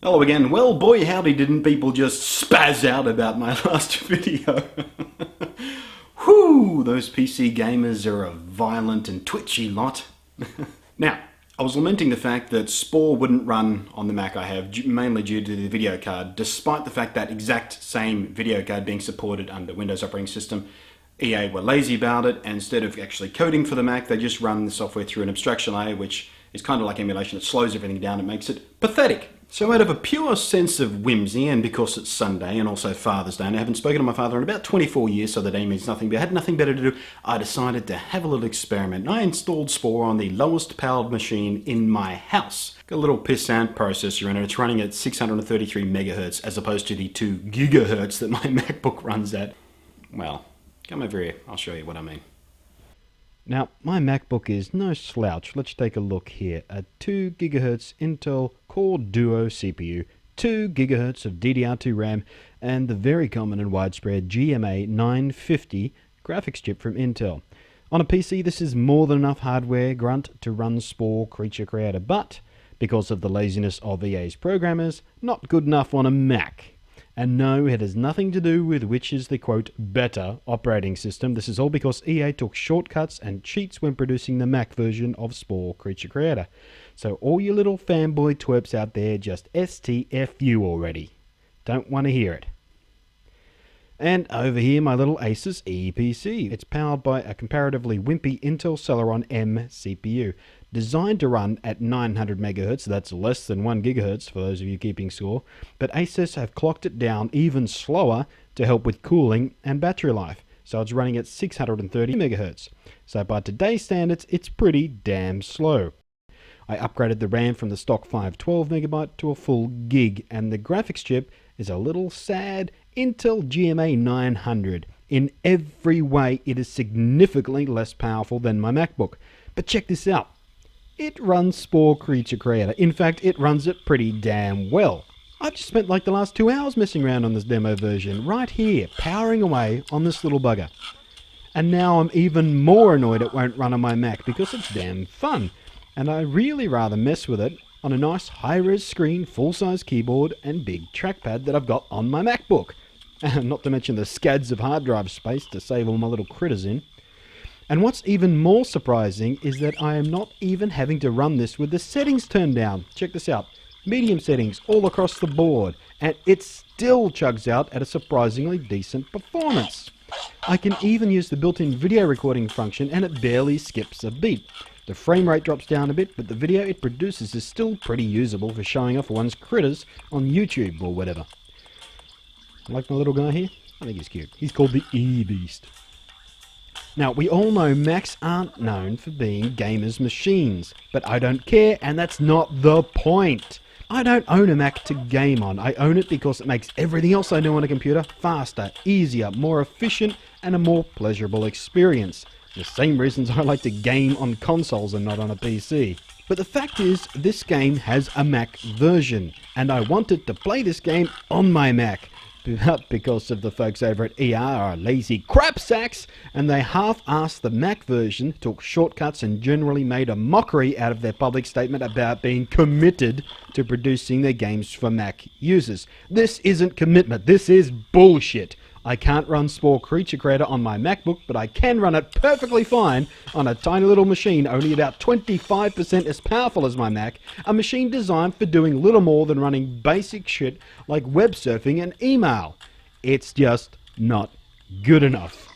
Hello again. Well, boy howdy didn't people just spaz out about my last video. Whew, those PC gamers are a violent and twitchy lot. Now, I was lamenting the fact that SPORE wouldn't run on the Mac I have, mainly due to the video card, despite the fact that exact same video card being supported under Windows operating system. EA were lazy about it, and instead of actually coding for the Mac, they just run the software through an abstraction layer, which is kind of like emulation. It slows everything down and makes it pathetic. So out of a pure sense of whimsy, and because it's Sunday and also Father's Day, and I haven't spoken to my father in about 24 years, so the day means nothing, but I had nothing better to do, I decided to have a little experiment. And I installed SPORE on the lowest powered machine in my house. Got a little pissant processor in it. It's running at 633 megahertz as opposed to the 2 gigahertz that my MacBook runs at. Well, come over here, I'll show you what I mean. Now, my MacBook is no slouch. Let's take a look here. A 2 GHz Intel Core Duo CPU, 2 GHz of DDR2 RAM, and the very common and widespread GMA 950 graphics chip from Intel. On a PC, this is more than enough hardware grunt to run SPORE Creature Creator, but because of the laziness of EA's programmers, not good enough on a Mac. And no, it has nothing to do with which is the, quote, better operating system. This is all because EA took shortcuts and cheats when producing the Mac version of SPORE Creature Creator. So all you little fanboy twerps out there, just STFU already. Don't want to hear it. And over here, my little ASUS EeePC. It's powered by a comparatively wimpy Intel Celeron M CPU, designed to run at 900 MHz, that's less than 1 GHz for those of you keeping score, but ASUS have clocked it down even slower to help with cooling and battery life, so it's running at 630 MHz. So by today's standards, it's pretty damn slow. I upgraded the RAM from the stock 512MB to a full gig, and the graphics chip is a little sad Intel GMA 900. In every way, it is significantly less powerful than my MacBook. But check this out. It runs SPORE Creature Creator. In fact, it runs it pretty damn well. I've just spent like the last 2 hours messing around on this demo version, right here, powering away on this little bugger. And now I'm even more annoyed it won't run on my Mac because it's damn fun. And I really rather mess with it on a nice high-res screen, full-size keyboard, and big trackpad that I've got on my MacBook. Not to mention the scads of hard drive space to save all my little critters in. And what's even more surprising is that I am not even having to run this with the settings turned down. Check this out. Medium settings all across the board, and it still chugs out at a surprisingly decent performance. I can even use the built-in video recording function and it barely skips a beat. The frame rate drops down a bit, but the video it produces is still pretty usable for showing off one's critters on YouTube or whatever. Like my little guy here? I think he's cute. He's called the E-Beast. Now, we all know Macs aren't known for being gamers' machines, but I don't care, and that's not the point. I don't own a Mac to game on. I own it because it makes everything else I do on a computer faster, easier, more efficient, and a more pleasurable experience. The same reasons I like to game on consoles and not on a PC. But the fact is, this game has a Mac version, and I wanted to play this game on my Mac. But because of the folks over at EA are lazy crap sacks, and they half-assed the Mac version, took shortcuts and generally made a mockery out of their public statement about being committed to producing their games for Mac users. This isn't commitment, this is bullshit. I can't run SPORE Creature Creator on my MacBook, but I can run it perfectly fine on a tiny little machine only about 25% as powerful as my Mac, a machine designed for doing little more than running basic shit like web surfing and email. It's just not good enough.